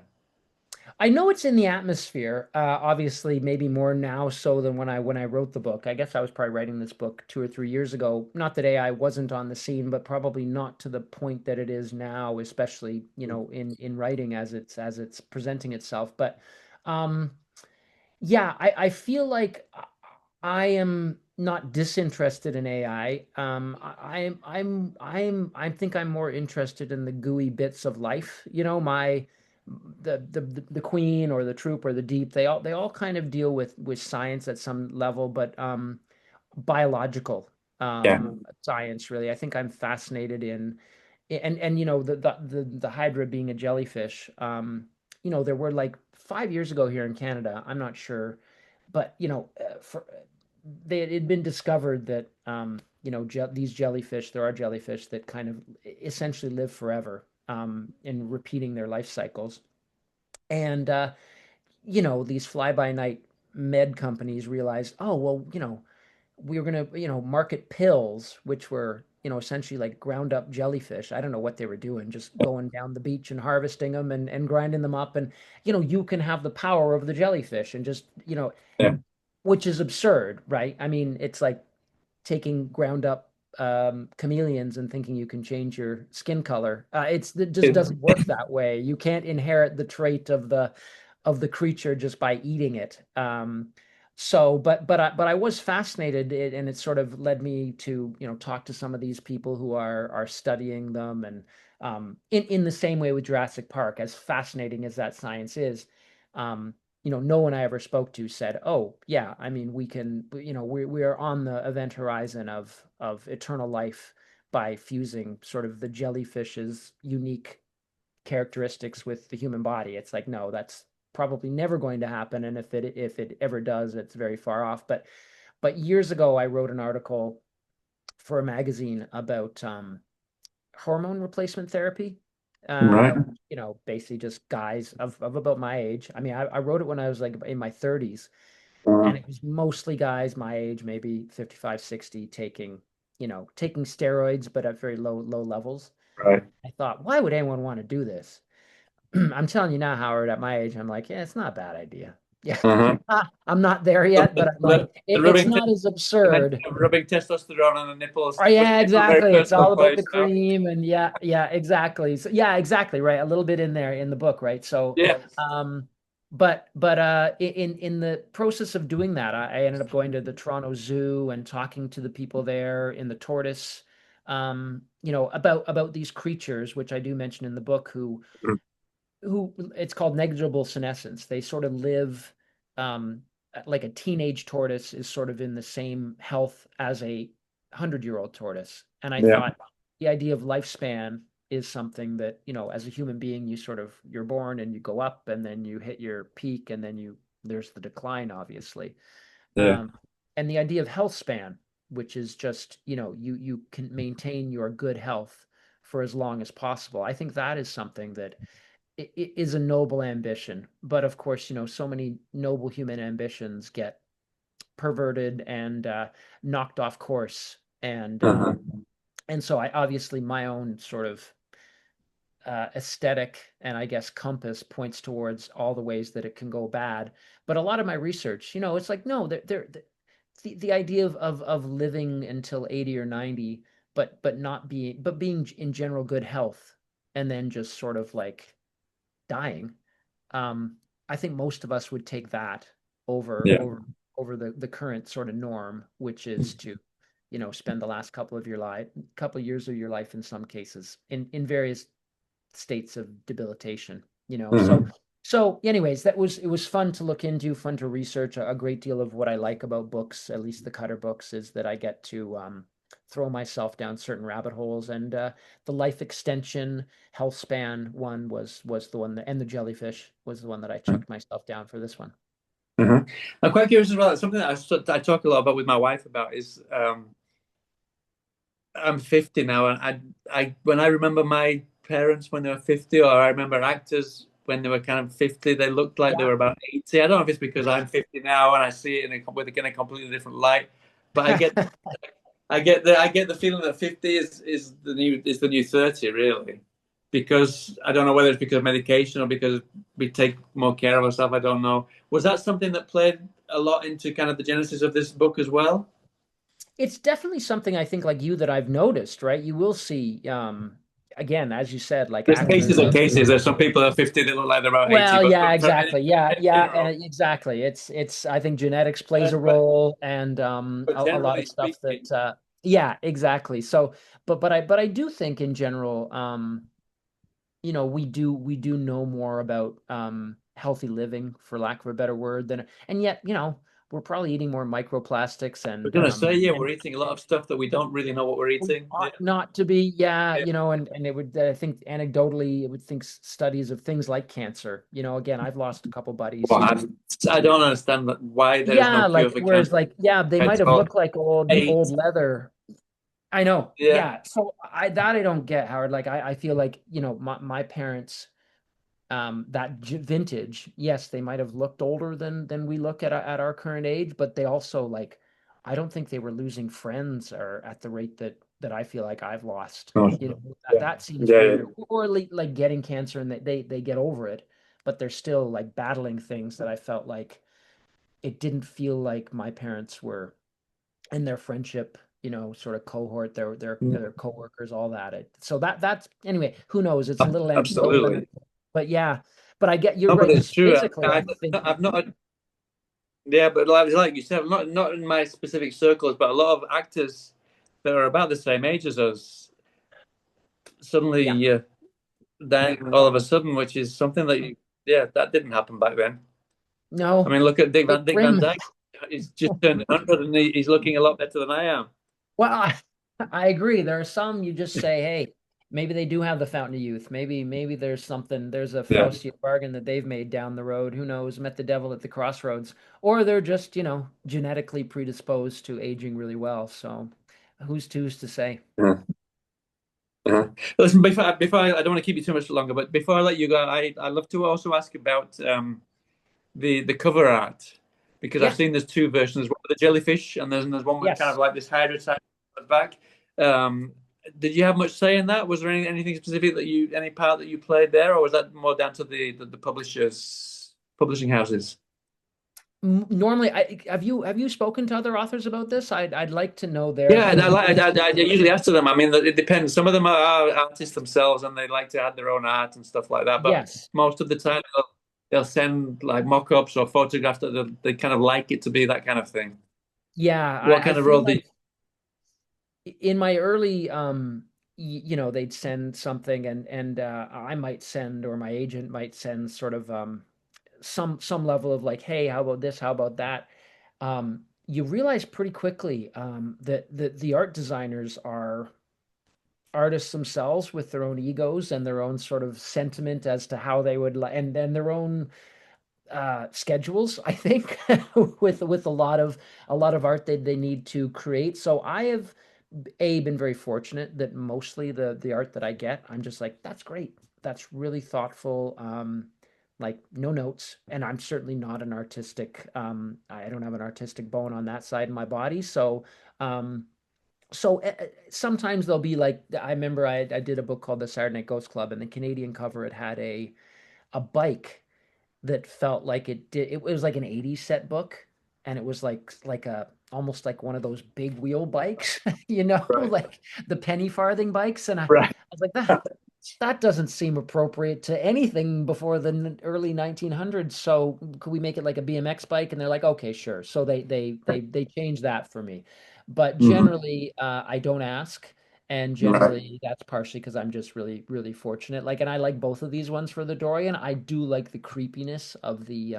I know it's in the atmosphere. Obviously, maybe more now so than when I wrote the book. I guess I was probably writing this book 2 or 3 years ago. Not that AI wasn't on the scene, but probably not to the point that it is now, especially, in writing as it's presenting itself. But um, yeah, I feel like I am not disinterested in AI. I think I'm more interested in the gooey bits of life. The Queen or the Troop or the Deep. They all kind of deal with science at some level, but biological Yeah, science really. I think I'm fascinated in, and the Hydra being a jellyfish. There were like 5 years ago here in Canada. I'm not sure, but it had been discovered that these jellyfish, there are jellyfish that kind of essentially live forever in repeating their life cycles. And these fly by night med companies realized, oh well, we were going to, market pills, which were, essentially like ground up jellyfish. I don't know what they were doing, just going down the beach and harvesting them and grinding them up. And, you can have the power of the jellyfish and just, yeah, which is absurd, right? I mean, it's like taking ground up chameleons and thinking you can change your skin color. It just it, doesn't work that way. You can't inherit the trait of the creature just by eating it. But I was fascinated, and it sort of led me to talk to some of these people who are studying them, and in the same way with Jurassic Park, as fascinating as that science is. Um, no one I ever spoke to said, "Oh, yeah, I mean, we are on the event horizon of eternal life by fusing sort of the jellyfish's unique characteristics with the human body." It's like, no, that's probably never going to happen, and if it ever does, it's very far off. But years ago, I wrote an article for a magazine about hormone replacement therapy. right. Basically just guys of about my age. I mean, I wrote it when I was like in my 30s, Uh, and it was mostly guys my age, maybe 55, 60, taking steroids, but at very low levels. right. I thought, why would anyone want to do this? I'm telling you now, Howard, at my age, I'm like, yeah, it's not a bad idea. Yeah. Uh-huh. I'm not there yet, but I'm like, The it's rubbing, not as and then absurd. rubbing testosterone on the nipples Oh, was yeah, in a very exactly. It's personal all about place. the cream, and yeah, exactly. So yeah, exactly, right. A little bit in there in the book, right? So, Yeah, in the process of doing that, I ended up going to the Toronto Zoo and talking to the people there in the tortoise, about these creatures, which I do mention in the book, who it's called negligible senescence. They sort of live like a teenage tortoise is sort of in the same health as a 100-year-old tortoise. And I yeah, thought the idea of lifespan is something that, as a human being, you're born and you go up and then you hit your peak and then there's the decline, obviously. yeah. Um, and the idea of health span, which is just, you can maintain your good health for as long as possible. I think that is something that is a noble ambition. But of course, so many noble human ambitions get perverted and knocked off course. Uh-huh. And so I obviously my own sort of aesthetic and I guess compass points towards all the ways that it can go bad. But a lot of my research, it's like no, the idea of living until 80 or 90, but being in general good health, and then just sort of like dying. Um, I think most of us would take that over Yeah. over the current sort of norm, which is to, spend the last couple of years of your life in some cases in various states of debilitation, So Hmm. anyways, it was fun to look into, fun to research. A great deal of what I like about books, at least the Cutter books, is that I get to throw myself down certain rabbit holes. And the life extension health span one was the one that, and the jellyfish was the one that I chucked myself down for this one. Hmm. I'm quite curious as well. Something that I talk a lot about with my wife about is I'm 50 now, and I when I remember my parents when they were 50, or I remember actors when they were kind of 50, they looked like they Yeah. were about 80. I don't know if it's because I'm 50 now and I see it in a completely different light, but I get the feeling that 50 is the new 30 really, because I don't know whether it's because of medication or because we take more care of ourselves. I don't know. Was that something that played a lot into kind of the genesis of this book as well? It's definitely something I think like you that I've noticed, right? You will see, again, as you said, like There's actors. cases and cases. There's some people that are 50 that look like they're about 80, Well, but yeah, for exactly. Yeah, in yeah, general, exactly. It's I think genetics plays a but role, and a lot generally of stuff speaking, that yeah, exactly. So, but I do think in general, we do know more about healthy living, for lack of a better word, than, and yet, we're probably eating more microplastics we're and gonna say, yeah, and we're eating a lot of stuff that we don't really know what we're we eating. Yeah, ought not to be, yeah, yeah. and it would, I think anecdotally, it would think studies of things like cancer. Again, I've lost a couple buddies Well, who, I don't understand why there is no yeah, cure like, for whereas, cancer like, yeah, they might at have all. looked like old AIDS, leather. I know, yeah. yeah. So I don't get, Howard. Like, I feel like, my parents, that vintage, yes, they might have looked older than we look at our current age, but they also, like, I don't think they were losing friends or at the rate that I feel like I've lost. Oh, That, yeah, that seems yeah, yeah. weird. Or like getting cancer and they get over it, but they're still like battling things that I felt like it didn't feel like my parents were in their friendship, sort of cohort, their coworkers, all that. So that's, anyway, who knows? It's a little anecdotal, Absolutely. but yeah, but I get, you're No, but right. it's Just true. physically, I think, I've not, yeah, but like you said, not in my specific circles, but a lot of actors that are about the same age as us yeah, suddenly dying all of a sudden, which is something that yeah, that didn't happen back then. I no, mean, look at it's Dick Van grim. Dyke. He's just turned 100 and he's looking a lot better than I am. Well, I agree. There are some you just say, hey, maybe they do have the fountain of youth. Maybe there's a Yeah. Faustian bargain that they've made down the road. Who knows? Met the devil at the crossroads. Or they're just, genetically predisposed to aging really well. So who's to say? Uh-huh. Uh-huh. Listen, I don't want to keep you too much longer, but before I let you go, I love to also ask about the cover art, because I've Yeah. seen there's two versions. There's one with the jellyfish, and there's one with kind of Yes. like this hydra type at the back. Um, did you have much say in that? Was there anything specific that any part that you played there, or was that more down to the publishing houses? Normally, have you spoken to other authors about this? I'd like to know their Yeah, and point of view. I usually ask them. I mean, it depends. Some of them are artists themselves, and they like to add their own art and stuff like that. But Yes. most of the time, they'll send like mock-ups or photographs that they kind of like it to be that kind of thing. Yeah, What I kind of feel role do you? like in my early they'd send something, and I might send, or my agent might send, sort of some level of like, hey, how about this, how about that. You realize pretty quickly that the art designers are artists themselves with their own egos and their own sort of sentiment as to how they would and then their own schedules, I think, with a lot of art they need to create. So I have been very fortunate that mostly the art that I get, I'm just like, that's great. That's really thoughtful. Like, no notes, and I'm certainly not an artistic. I don't have an artistic bone on that side of my body. Um, sometimes they'll be like, I remember I did a book called The Saturday Night Ghost Club, and the Canadian cover, it had a bike that felt like it was like an 80s set book, and it was like a almost like one of those big wheel bikes, Right, like the penny farthing bikes, and I right. was like, that that doesn't seem appropriate to anything before the early 1900s. So could we make it like a BMX bike? And they're like, okay, sure. So they changed that for me. But Mhm. generally, I don't ask. And Right. generally, that's partially because I'm just really, really fortunate. Like, and I like both of these ones for the Dorian. I do like the creepiness of the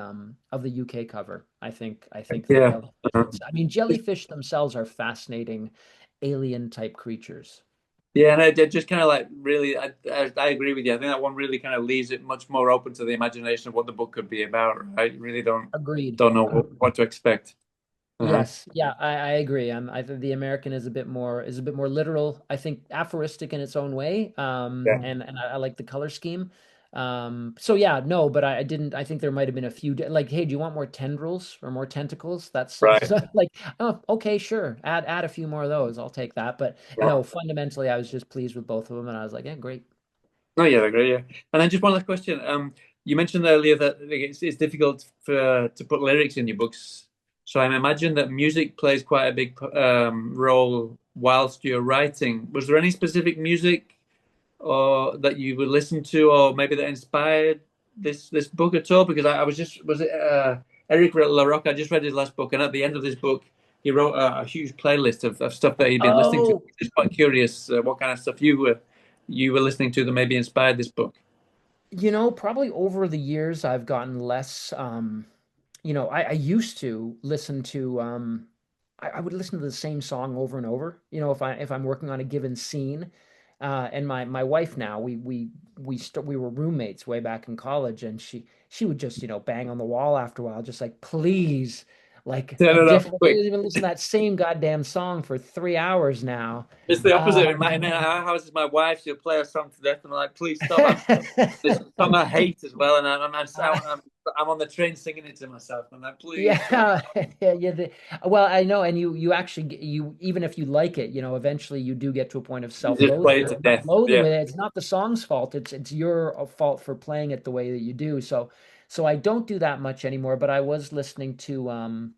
UK cover. I think the Yeah. jellyfish. I mean, jellyfish themselves are fascinating alien type creatures. Yeah, and I just kind of like really, I agree with you. I think that one really kind of leaves it much more open to the imagination of what the book could be about, right? You really Agreed. don't know what to expect. Uh-huh. Yes, yeah, I agree. I think the American is a bit more literal. I think aphoristic in its own way. Yeah. And I like the color scheme. So yeah, no, but I didn't. I think there might have been a few like, hey, do you want more tendrils or more tentacles? That's Right. like, oh, okay, sure. Add a few more of those. I'll take that. But Yeah. no, fundamentally, I was just pleased with both of them, and I was like, yeah, great. No, yeah, I agree. Yeah, and then just one last question. You mentioned earlier that like, it's difficult for to put lyrics in your books. So I imagine that music plays quite a big role whilst you're writing. Was there any specific music or that you would listen to, or maybe that inspired this book at all? Because I was just was it Eric LaRocque? I just read his last book, and at the end of this book, he wrote a huge playlist of stuff that he'd been listening to. Oh, Just quite curious what kind of stuff you were listening to that maybe inspired this book. probably over the years, I've gotten less. I used to listen to I would listen to the same song over and over. If I'm working on a given scene, and my wife now we were roommates way back in college, and she would just bang on the wall after a while, just like please, like Turn a it up different. quick. We've been listening to that same goddamn song for 3 hours now. It's the Uh, opposite in in our house. Is my wife? She'll play a song to death, and I'm like, please stop. There's a song I hate as well, and I'm on the train singing it to myself. I'm like, please stop. Yeah, yeah, yeah. Well, I know, and you actually you even if you like it, eventually you do get to a point of You just play self-loathing, it to not death. loathing Yeah. with it. It's not the song's fault. It's your fault for playing it the way that you do. So I don't do that much anymore. But I was listening to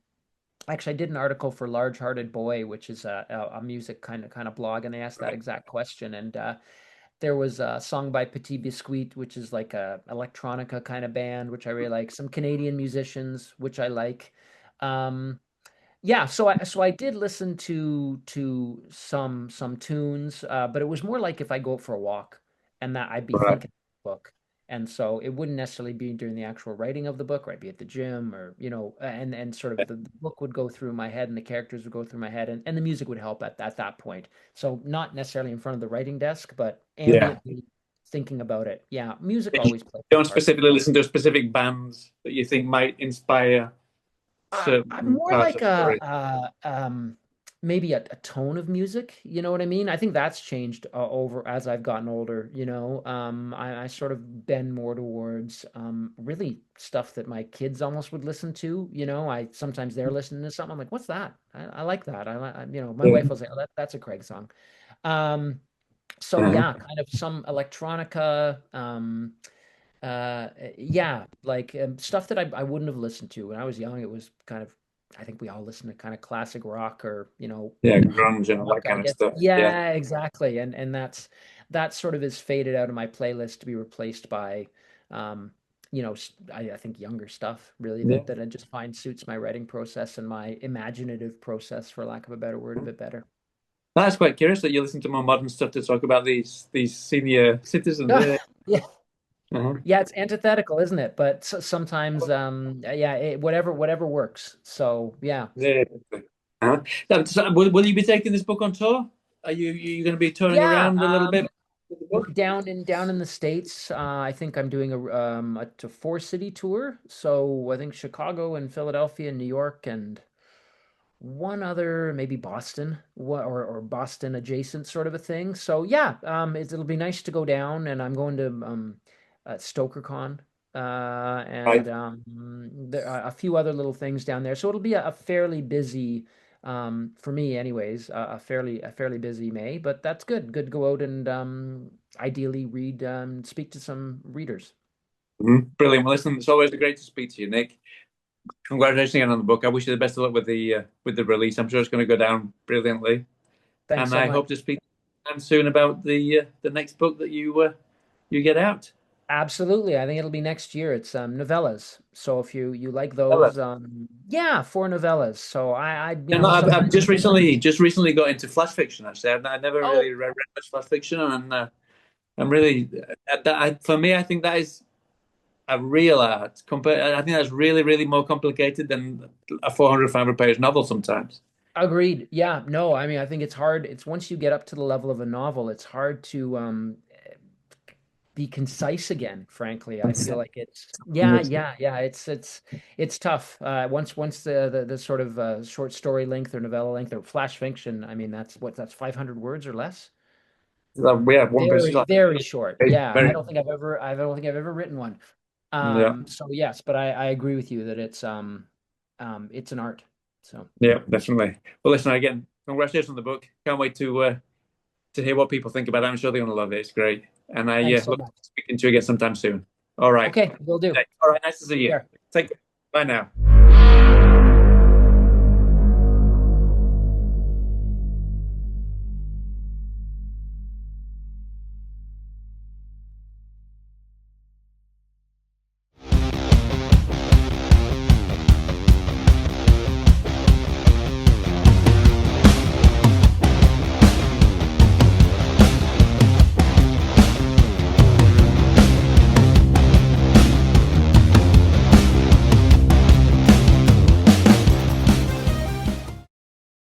actually I did an article for Large Hearted Boy, which is a music kind of blog, and they asked that Right. exact question. And there was a song by Petit Biscuit, which is like a electronica kind of band, which I really like. Some Canadian musicians, which I like. Um, yeah, so I did listen to some tunes, but it was more like if I go out for a walk and that I'd be Right. thinking of the book. And so it wouldn't necessarily be during the actual writing of the book, or I'd be at the gym or, and sort of the book would go through my head and the characters would go through my head and the music would help at that point. So not necessarily in front of the writing desk, but Yeah. ambiently thinking about it. Yeah, music You always plays don't a part. specifically listen to specific bands that you think might inspire I'm certain more parts like of the story. maybe a tone of music. You know what I mean? I think that's changed over as I've gotten older. I sort of bend more towards really stuff that my kids almost would listen to. I sometimes they're listening to something. I'm like, what's that? I like that. My Yeah. wife will say, oh, that's a Craig song. Um, so Uh-huh. yeah, kind of some electronica. Yeah, like stuff that I wouldn't have listened to when I was young. It was kind of, I think we all listened to kind of classic rock or, Yeah, grunge and all rock, that I kind of guess. stuff. Yeah. Yeah, exactly. And that sort of is faded out of my playlist to be replaced by, I think younger stuff really Yeah. that I just find suits my writing process and my imaginative process, for lack of a better word, a bit better. That's quite curious that you listen to more modern stuff to talk about these senior citizens. Yeah. Yeah. Uh-huh. Yeah, it's antithetical, isn't it? But sometimes, yeah, whatever works. So yeah, Yeah. Uh-huh. So, will you be taking this book on tour? Are you going to be touring yeah. around a little bit with the book? Down in the States, I think I'm doing a four-city tour. So I think Chicago and Philadelphia and New York and one other, maybe Boston, or Boston adjacent sort of a thing. So yeah, it'll be nice to go down, and I'm going to StokerCon, and Right. there are a few other little things down there. So it'll be a fairly busy, for me, anyways, a fairly busy May. But that's good. Good to go out and ideally read, speak to some readers. Mhm. Brilliant. Well, listen, it's always great to speak to you, Nick. Congratulations again on the book. I wish you the best of luck with the release. I'm sure it's going to go down brilliantly, Thanks and so I much. hope to speak to you soon about the next book that you get out. Absolutely. I think it'll be next year. It's novellas. So if you like Hello. those, yeah, four novellas. So You know, I've sometimes. just recently got into flash fiction. Actually, I've never Oh, really read much flash fiction, and I'm really for me, I think that is a real art. I think that's really, really more complicated than a 400, 500 page novel sometimes. agreed. Yeah, no, I mean, I think it's hard. It's once you get up to the level of a novel, it's hard to be concise again, frankly. I feel like it's yeah, yeah, yeah. It's tough. Once the sort of short story length or novella length or flash fiction, I mean, that's 500 words or less. Yeah, one page. Very, very short. Yeah, Very, I don't think I've ever written one. yeah, So yes, but I agree with you that it's an art. So yeah, definitely. Well, listen again. Congratulations on the book. Can't wait to hear what people think about it. I'm sure they're gonna love it. It's great, and I thanks so look forward much. to speaking to you again sometime soon. All right. Okay, will do. All right. Nice to see Take you. care. Take care. Bye now.